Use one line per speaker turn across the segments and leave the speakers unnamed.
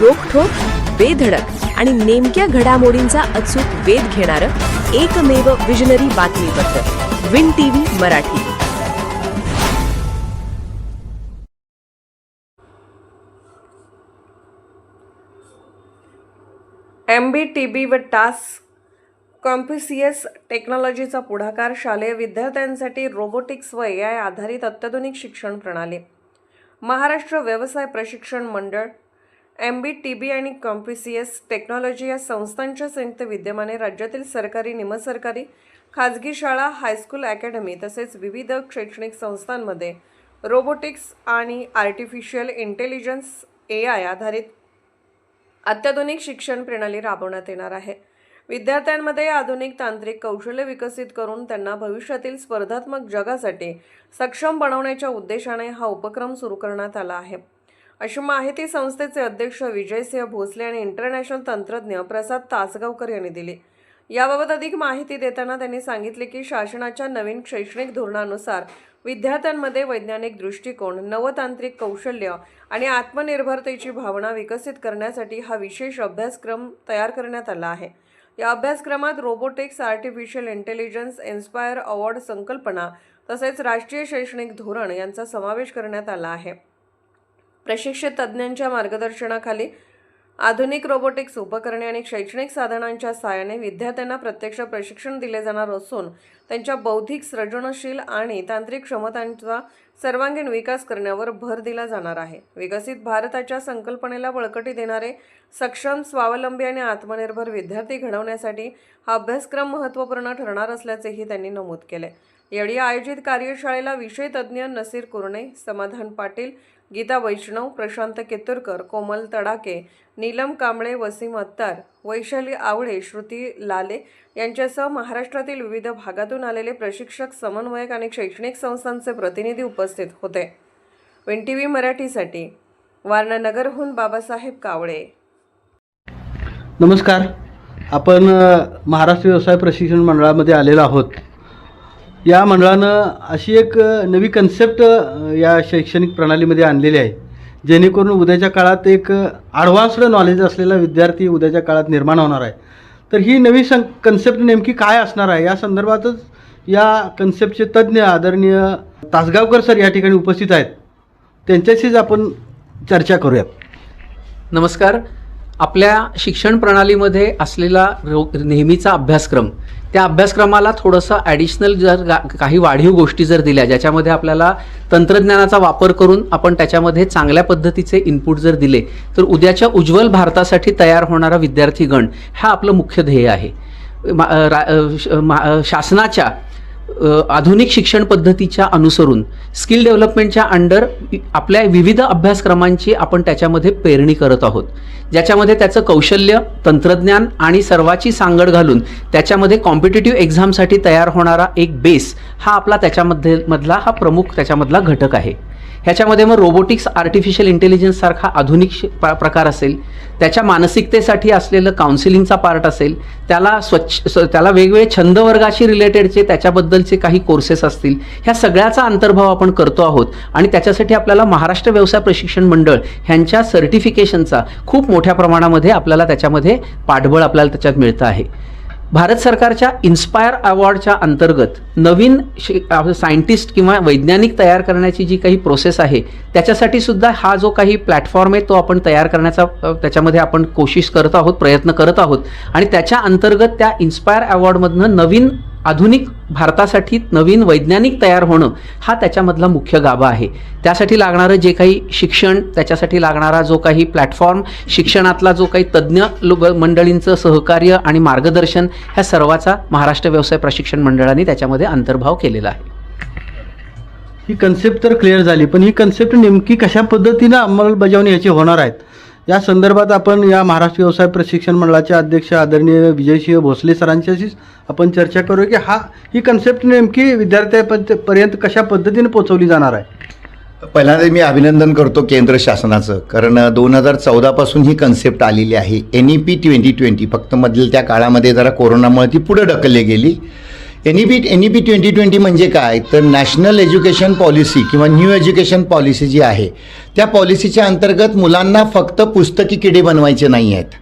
रोखठोक, बेधडक आणि नेमक्या घडामोडींचा अचूक वेध घेणारं एकमेव विजनरी बातमीपत्र विन टीव्ही मराठी. MBTB व टास्क कॉम्प्युसियस टेक्नॉलॉजीचा पुढाकार, शालेय विद्यार्थ्यांसाठी रोबोटिक्स व AI आधारित अत्याधुनिक शिक्षण प्रणाली. महाराष्ट्र व्यवसाय प्रशिक्षण मंडळ, MBTB आणि कॉम्प्युसियस टेक्नॉलॉजी या संस्थांच्या संयुक्त विद्यमाने राज्यातील सरकारी, निमसरकारी, खाजगी शाळा, हायस्कूल, अकॅडमी तसेच विविध शैक्षणिक संस्थांमध्ये रोबोटिक्स आणि आर्टिफिशियल इंटेलिजन्स AI आधारित अत्याधुनिक शिक्षण प्रणाली राबवण्यात येणार आहे. विद्यार्थ्यांमध्ये आधुनिक तांत्रिक कौशल्य विकसित करून त्यांना भविष्यातील स्पर्धात्मक जगासाठी सक्षम बनवण्याच्या उद्देशाने हा उपक्रम सुरू करण्यात आला आहे, अशी माहिती संस्थेचे अध्यक्ष विजयसिंह भोसले आणि इंटरनॅशनल तंत्रज्ञ प्रसाद तासगावकर यांनी दिली. याबाबत अधिक माहिती देताना त्यांनी सांगितले की शासनाच्या नवीन शैक्षणिक धोरणानुसार विद्यार्थ्यांमध्ये वैज्ञानिक दृष्टिकोन, नवतांत्रिक कौशल्य आणि आत्मनिर्भरतेची भावना विकसित करण्यासाठी हा विशेष अभ्यासक्रम तयार करण्यात आला आहे. या अभ्यासक्रमात robotics, artificial intelligence, inspire award संकल्पना तसेच राष्ट्रीय शैक्षणिक धोरण यांचा समावेश करण्यात आला आहे. प्रशिक्षित तज्ज्ञांच्या मार्गदर्शनाखाली आधुनिक रोबोटिक्स उपकरणे आणि शैक्षणिक साधनांच्या सहाय्याने विद्यार्थ्यांना प्रत्यक्ष प्रशिक्षण दिले जाणार असून त्यांच्या बौद्धिक, सृजनशील आणि तांत्रिक क्षमतांचा सर्वांगीण विकास करण्यावर भर दिला जाणार आहे. विकसित भारताच्या संकल्पनेला बळकटी देणारे सक्षम, स्वावलंबी आणि आत्मनिर्भर विद्यार्थी घडवण्यासाठी हा अभ्यासक्रम महत्त्वपूर्ण ठरणार असल्याचेही त्यांनी नमूद केले. यावेळी आयोजित कार्यशाळेला विषय तज्ज्ञ नसीर कुरणे, समाधान पाटील, गीता वैष्णव, प्रशांत केतुरकर, कोमल तडाके, नीलम कांबळे, वसीम अत्तार, वैशाली आवळे, श्रुती लाले यांच्यासह महाराष्ट्रातील विविध भागातून आलेले प्रशिक्षक, समन्वयक आणि शैक्षणिक संस्थांचे प्रतिनिधी उपस्थित होते. विन टीव्ही मराठीसाठी वारणा नगरहून बाबासाहेब कावळे.
नमस्कार. आपण महाराष्ट्र व्यवसाय प्रशिक्षण मंडळामध्ये आलेलो आहोत. या मंडळानं अशी एक नवी कन्सेप्ट या शैक्षणिक प्रणालीमध्ये आणलेली आहे, जेणेकरून उद्याच्या काळात एक ॲडव्हान्स्ड नॉलेज असलेला विद्यार्थी उद्याच्या काळात निर्माण होणार आहे. तर ही नवी कन्सेप्ट नेमकी काय असणार आहे, या संदर्भातच या कन्सेप्टचे तज्ज्ञ आदरणीय तासगावकर सर या ठिकाणी उपस्थित आहेत. त्यांच्याशीच आपण चर्चा करूयात.
नमस्कार. आपल्या शिक्षण प्रणालीमध्ये असलेला नेहमीचा अभ्यासक्रम, त्या अभ्यासक्रमाला थोडंसं ॲडिशनल जर काही वाढीव गोष्टी जर दिल्या, ज्याच्यामध्ये आपल्याला तंत्रज्ञानाचा वापर करून आपण त्याच्यामध्ये चांगल्या पद्धतीचे इनपुट जर दिले, तर उद्याच्या उज्ज्वल भारतासाठी तयार होणारा विद्यार्थीगण हा आपलं मुख्य ध्येय आहे. शासनाच्या आधुनिक शिक्षण पद्धतीच्या अनुसरून स्किल डेव्हलपमेंटच्या अंडर आपल्या विविध अभ्यासक्रमांची आपण त्याच्यामध्ये पेरणी करत आहोत, ज्याच्यामध्ये त्याचं कौशल्य, तंत्रज्ञान आणि सर्वाची सांगड घालून त्याच्यामध्ये कॉम्पिटिटिव्ह एक्झामसाठी तयार होणारा एक बेस हा आपला त्याच्यामधला हा प्रमुख त्याच्यामधला घटक आहे. ह्याच्यामध्ये मग रोबोटिक्स, आर्टिफिशियल इंटेलिजन्स सारखा आधुनिक प्रकार असेल, त्याच्या मानसिकतेसाठी असलेलं काउन्सिलिंगचा पार्ट असेल, त्याला वेगवेगळे छंद वर्गाशी रिलेटेडचे त्याच्याबद्दलचे काही कोर्सेस असतील, ह्या सगळ्याचा अंतर्भाव आपण करतो आहोत. आणि त्याच्यासाठी आपल्याला महाराष्ट्र व्यवसाय प्रशिक्षण मंडळ ह्यांच्या सर्टिफिकेशनचा खूप मोठ्या प्रमाणामध्ये आपल्याला त्याच्यामध्ये पाठबळ आपल्याला त्याच्यात मिळतं आहे. भारत सरकारच्या इन्स्पायर अवॉर्डच्या अंतर्गत नवीन सायंटिस्ट किंवा वैज्ञानिक तयार करण्याची जी काही प्रोसेस आहे, त्याच्यासाठी सुद्धा हा जो काही प्लॅटफॉर्म आहे तो आपण तयार करण्याचा त्याच्यामध्ये आपण कोशिश करत आहोत, प्रयत्न करत आहोत. आणि त्याच्या अंतर्गत त्या इन्स्पायर अवॉर्डमधनं नवीन आधुनिक भारतासाठी नवीन वैज्ञानिक तयार होणं हा त्याच्यामधला मुख्य गाभा आहे. त्यासाठी लागणारं जे काही शिक्षण, त्याच्यासाठी लागणारा जो काही प्लॅटफॉर्म, शिक्षणातला जो काही तज्ज्ञ मंडळींचं सहकार्य आणि मार्गदर्शन, ह्या सर्वाचा महाराष्ट्र व्यवसाय प्रशिक्षण मंडळाने त्याच्यामध्ये अंतर्भाव केलेला आहे.
ही कन्सेप्ट तर क्लिअर झाली, पण ही कन्सेप्ट नेमकी कशा पद्धतीनं अंमलबजावणी याची होणार आहेत, या संदर्भात आपण या महाराष्ट्र व्यवसाय प्रशिक्षण मंडळाचे अध्यक्ष आदरणीय विजयसिंह भोसले सरांच्याशीच आपण चर्चा करू की ही कन्सेप्ट नेमकी विद्यार्थ्यांपर्यंत कशा पद्धतीने पोहोचवली जाणार आहे.
पहिल्यांदा मी अभिनंदन करतो केंद्र शासनाचं, कारण 2014 पासून ही कन्सेप्ट आलेली आहे. NEP 2020 फक्त मधील त्या काळामध्ये जरा कोरोनामुळे ती पुढे ढकलली गेली. NEP 2020 म्हणजे काय, तर नॅशनल एज्युकेशन पॉलिसी किंवा न्यू एज्युकेशन पॉलिसी जी आहे त्या पॉलिसीच्या अंतर्गत मुलांना फक्त पुस्तकी किडे बनवायचे नाही आहेत.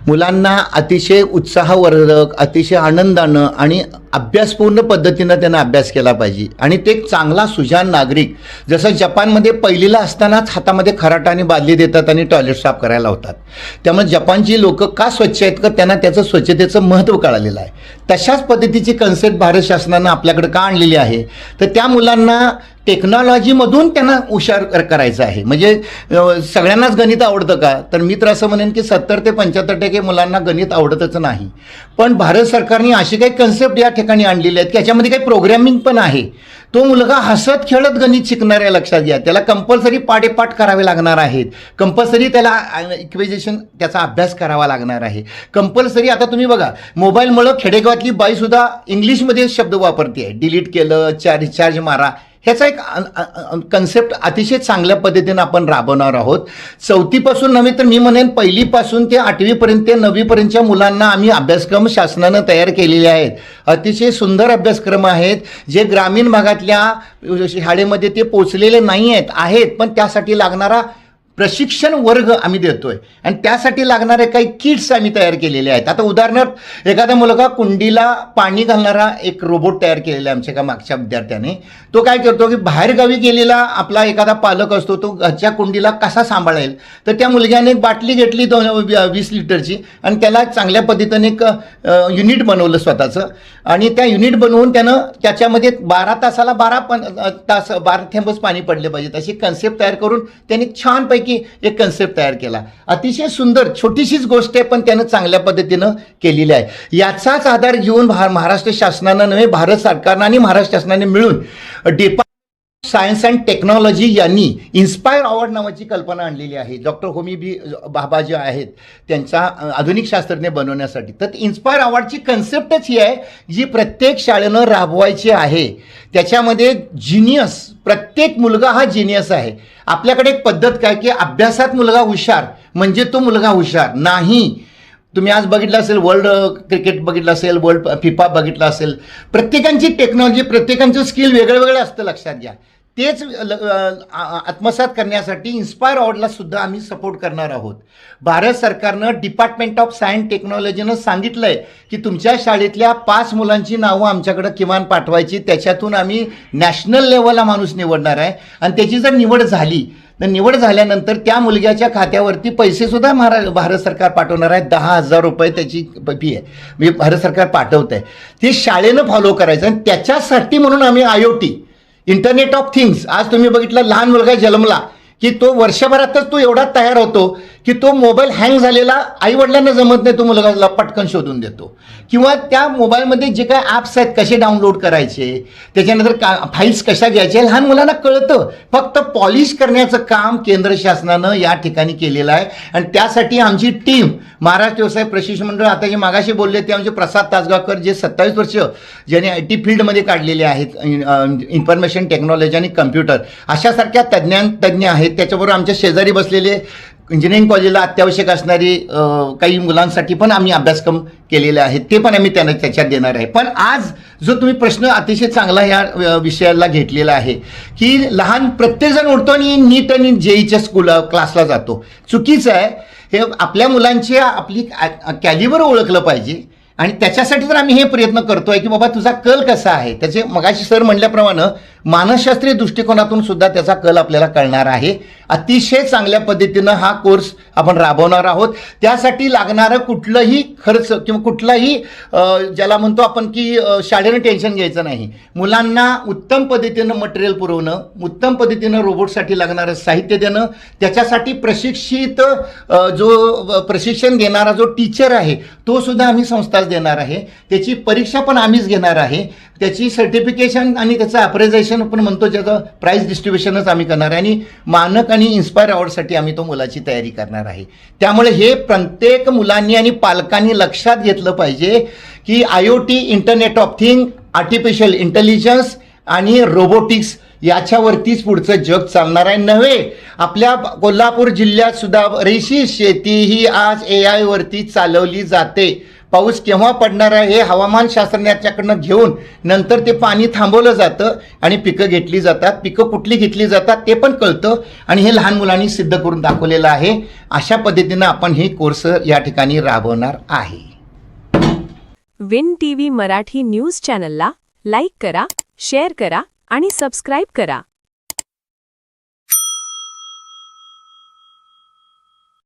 मुलांना अतिशय उत्साहवर्धक, अतिशय आनंदानं आणि अभ्यासपूर्ण पद्धतीनं त्यांना अभ्यास केला पाहिजे आणि ते एक चांगला सुजाण नागरिक, जसं जपानमध्ये पहिलीला असतानाच हातामध्ये खराटा आणि बादली देतात आणि टॉयलेट साफ करायला होतात. त्यामुळे जपानची लोक का स्वच्छ आहेत, का त्यांना त्याचं स्वच्छतेचं महत्त्व कळालेलं आहे. तशाच पद्धतीची कन्सेप्ट भारत शासनानं आपल्याकडे का आणलेली आहे, तर त्या मुलांना टेक्नॉलॉजीमधून त्यांना हुशार करायचं आहे. म्हणजे सगळ्यांनाच गणित आवडतं का, तर मी तर असं म्हणेन की 70 ते 75% मुलांना गणित आवडतच नाही. पण भारत सरकारने अशी काही कन्सेप्ट या ठिकाणी आणलेली आहेत की याच्यामध्ये काही प्रोग्रॅमिंग पण आहे. तो मुलगा हसत खेळत गणित शिकणार आहे, लक्षात घ्या. त्याला कंपल्सरी पाठेपाठ करावे लागणार आहेत, कंपल्सरी त्याला इक्वेशन त्याचा अभ्यास करावा लागणार आहे कंपल्सरी. आता तुम्ही बघा, मोबाईलमुळं खेडेगावातली बाईसुद्धा इंग्लिशमध्ये शब्द वापरते आहे. डिलीट केलं, रिचार्ज मारा, ह्याचा एक कन्सेप्ट अतिशय चांगल्या पद्धतीनं आपण राबवणार आहोत. 4थीपासून नव्हे तर मी म्हणेन 1लीपासून ते 8वीपर्यंत ते 9वीपर्यंतच्या मुलांना आम्ही अभ्यासक्रम शासनानं तयार केलेले आहेत. अतिशय सुंदर अभ्यासक्रम आहेत, जे ग्रामीण भागातल्या शाळेमध्ये ते पोचलेले नाही आहेत, पण त्यासाठी लागणारा प्रशिक्षण वर्ग आम्ही देतोय आणि त्यासाठी लागणारे काही किट्स आम्ही तयार केलेले आहेत. आता उदाहरणार्थ, एखादा मुलगा कुंडीला पाणी घालणारा एक रोबोट तयार केलेला आहे आमच्या एका मागच्या विद्यार्थ्याने. तो काय करतो की बाहेरगावी गेलेला आपला एखादा पालक असतो, तो घरच्या कुंडीला कसा सांभाळेल, तर त्या मुलग्याने एक बाटली घेतली 20 लिटरची आणि त्याला चांगल्या पद्धतीने एक युनिट बनवलं स्वतःचं आणि त्या युनिट बनवून त्यानं त्याच्यामध्ये 12 तासाला 12 थेंबच पाणी पडले पाहिजेत अशी कन्सेप्ट तयार करून त्यांनी छानपैकी एक कन्सेप्ट तयार केला. अतिशय सुंदर छोटीशीच गोष्ट आहे, पण त्यानं चांगल्या पद्धतीनं केलेली आहे. याचाच आधार घेऊन महाराष्ट्र शासनानं नव्हे, भारत सरकारनं आणि महाराष्ट्र शासनाने मिळून डिपार्टमेंट सायन्स अँड टेक्नॉलॉजी यांनी इन्स्पायर अवॉर्ड नावाची कल्पना आणलेली आहे. डॉक्टर होमी भाभा जे आहेत त्यांचा आधुनिक शास्त्रज्ञ बनवण्यासाठी. तर इन्स्पायर अवॉर्डची कन्सेप्टच ही आहे जी प्रत्येक शाळेनं राबवायची आहे. त्याच्यामध्ये जिनियस, प्रत्येक मुलगा हा जिनियस आहे. आपल्याकडे एक पद्धत काय की अभ्यासात मुलगा हुशार म्हणजे तो मुलगा हुशार नाही. तुम्ही आज बघितलं असेल, वर्ल्ड क्रिकेट बघितलं असेल, वर्ल्ड फिफा बघितलं असेल, प्रत्येकांची टेक्नॉलॉजी, प्रत्येकांचं स्किल वेगळं वेगळं असतं, लक्षात घ्या. तेच आत्मसात करण्यासाठी इन्स्पायर अवॉर्डला सुद्धा आम्ही सपोर्ट करणार आहोत. भारत सरकारनं डिपार्टमेंट ऑफ सायन्स टेक्नॉलॉजीनं सांगितलं आहे की तुमच्या शाळेतल्या 5 मुलांची नावं आमच्याकडं किमान पाठवायची, त्याच्यातून आम्ही नॅशनल लेवलला माणूस निवडणार आहे आणि त्याची जर निवड झाली तर निवड झाल्यानंतर त्या मुलग्याच्या खात्यावरती पैसेसुद्धा भारत सरकार पाठवणार आहे. 10,000 रुपये त्याची फी आहे, मी भारत सरकार पाठवत आहे. ते शाळेनं फॉलो करायचं आणि त्याच्यासाठी म्हणून आम्ही IoT, इंटरनेट ऑफ थिंग्स, आज तुम्ही बघितलं लहान मुलगा जन्मला की तो वर्षभरातच तो एवढा तयार होतो की तो मोबाईल हँग झालेला आईवडिलांना जमत नाही, तो मुलगाला पटकन शोधून देतो. किंवा त्या मोबाईलमध्ये जे काय ॲप्स आहेत कसे डाउनलोड करायचे, त्याच्यानंतर फाईल्स कशा घ्यायच्या लहान मुलांना कळतं. फक्त पॉलिश करण्याचं काम केंद्र शासनानं या ठिकाणी केलेलं आहे आणि त्यासाठी आमची टीम महाराष्ट्र व्यवसाय प्रशिक्षण मंडळ, आता जे मागाशी बोलले ते आमचे प्रसाद तासगावकर, जे 27 वर्ष ज्यांनी IT फील्डमध्ये काढलेले आहेत, इन्फॉर्मेशन टेक्नॉलॉजी आणि कम्प्युटर अशासारख्या तज्ज्ञ आहेत. त्याच्याबरोबर आमच्या शेजारी बसलेले इंजिनिअरिंग कॉलेजला अत्यावश्यक असणारी काही मुलांसाठी पण आम्ही अभ्यासक्रम केलेले आहेत, ते पण आम्ही त्यांना त्याच्यात देणार आहे. पण आज जो तुम्ही प्रश्न अतिशय चांगला या विषयाला घेतलेला आहे की लहान प्रत्येकजण उठतो आणि नीट आणि JEEच्या क्लासला जातो, चुकीचं आहे. हे आपल्या मुलांची आपली कॅलिबर ओळखलं पाहिजे आणि त्याच्यासाठी तर आम्ही हे प्रयत्न करतोय की बाबा तुझा कल कसा आहे. त्याचे मगाशी सर म्हणल्याप्रमाणे मानसशास्त्रीय दृष्टिकोनातून सुद्धा त्याचा कल आपल्याला कळणार आहे. अतिशय चांगल्या पद्धतीनं हा कोर्स आपण राबवणार आहोत. त्यासाठी लागणारं कुठलंही खर्च किंवा कुठलाही ज्याला म्हणतो आपण की शाळेनं टेन्शन घ्यायचं नाही. मुलांना उत्तम पद्धतीनं मटेरियल पुरवणं, उत्तम पद्धतीनं रोबोटसाठी लागणारं साहित्य देणं, त्याच्यासाठी प्रशिक्षित जो प्रशिक्षण देणारा जो टीचर आहे तो सुद्धा आम्ही संस्थाच देणार आहे. त्याची परीक्षा पण आम्हीच घेणार आहे. त्याची सर्टिफिकेशन आणि त्याचं अप्रेझेशन आपण म्हणतो, ज्याचं प्राईज डिस्ट्रीब्युशनच आम्ही करणार आहे आणि मानक आणि इन्स्पायर अवॉर्डसाठी आम्ही तो मुलाची तयारी करणार आहे. त्यामुळे हे प्रत्येक मुलांनी आणि पालकांनी लक्षात घेतलं पाहिजे की IoT, internet of thing, artificial intelligence आणि रोबोटिक्स याच्यावरतीच पुढचं जग चालणार आहे. नव्हे, आपल्या कोल्हापूर जिल्ह्यात सुद्धा बरीचशी शेती ही आज AI वरती चालवली जाते. पाऊस केव्हा पडणार आहे हे हवामान शास्त्रज्ञाच्याकडनं घेऊन नंतर ते पाणी थांबवलं जातं आणि पिकं घेतली जातात. पिकं कुठली घेतली जातात ते पण कळतं आणि हे लहान मुलांनी सिद्ध करून दाखवलेलं आहे. अशा पद्धतीनं आपण हे कोर्स या ठिकाणी राबवणार आहे.
विन टीव्ही मराठी न्यूज चॅनलला लाईक करा, शेअर करा आणि सबस्क्राईब करा.